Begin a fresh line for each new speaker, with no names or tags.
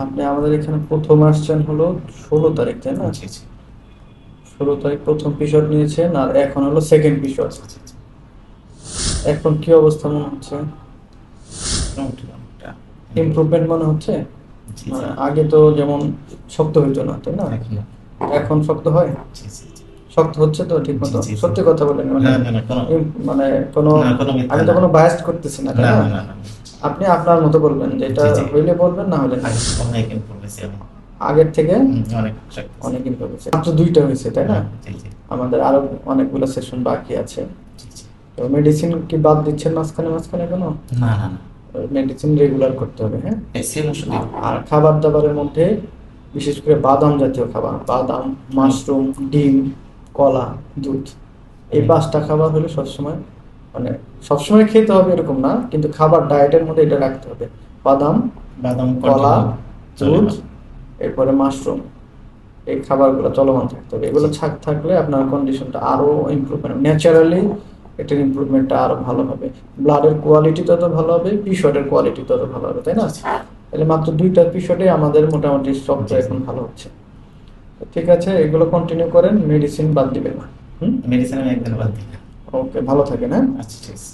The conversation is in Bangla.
আপনি আমাদের এখানে প্রথম আসছেন হলো 16 তারিখ, তাই না?
জি, জি।
16 তারিখ প্রথম পিরিয়ড নিয়েছেন, আর এখন হলো সেকেন্ড পিরিয়ড।
জি, জি, জি।
এখন কি অবস্থা মনে হচ্ছে?
মোটামুটি অনেকটা ইমপ্রুভ।
ইমপ্রুভমেন্ট মনে হচ্ছে?
জি, জি।
মানে আগে তো যেমন শক্ত হইতো না, তাই না?
এখন
এখন শক্ত হয়?
জি, জি, জি।
শক্ত হচ্ছে তো ঠিক
জি,
মতো?
জি, জি।
সত্যি কথা বলেন, মানে
না, না, না কোনো
মানে কোনো,
না কোনো মিথ্যা
আমি তো
না।
কোনো বায়াস করতেছি না, তাই
না,
না?
না, না, না।
আপনি আপনার মতো বলবেন, যেটা
জি, জি।
হইলে বলবেন, না হলে না।
অনেক ইমপ্রুভ হইছি আমি।
আগের থেকে
অনেক প্র্যাকটিস।
অনেক ইমপ্রুভ হয়েছে। মাত্র 2টা হয়েছে, তাই না?
জি, জি।
আমাদের আরো অনেকগুলো সেশন বাকি আছে।
জি, জি।
তো মেডিসিন কি বাদ দিচ্ছেন মাঝখানে মাঝখানে কোনো?
না, না, না।
মেডিসিন রেগুলার করতে হবে, হ্যাঁ?
সেম ওষুধই।
আর খাবার দাবারের মধ্যে বিশেষ করে বাদাম জাতীয় খাবার, বাদাম, মাশরুম, ডিম, কলা, দুধ, এই
হুম।
5টা খাবার হলে সবসময়, মানে সবসময় খেতে হবে এরকম না, কিন্তু খাবার ডায়েটের মধ্যে এটা রাখতে হবে। বাদাম,
বাদাম
কলা,
কন্টিনিউ চলে
দুধ,
আমার।
এরপরে মাশরুম, এই খাবারগুলো চলমান থাকতে হবে।
জি,
এগুলো
জি।
থাকলে আপনার কন্ডিশনটা আরো ইমপ্রুভমেন্ট, ন্যাচারালি এটার ইমপ্রুভমেন্টটা আরো ভালো হবে। ব্লাডের কোয়ালিটি তত ভালো হবে, পিশটের কোয়ালিটি তত ভালো হবে, তাই না?
জি, জি।
তাহলে মাত্র 2টা পিশটে আমাদের মোটামুটি স্টকটা
জি, জি।
এখন ভালো হচ্ছে। তো ঠিক আছে, এগুলো কন্টিনিউ করেন, মেডিসিন বাদ দিবেন না। হুম।
মেডিসিন আমি একদিন বাদ দিই না।
ওকে, ভালো থাকেন, হ্যাঁ।
আচ্ছা, ঠিক আছে।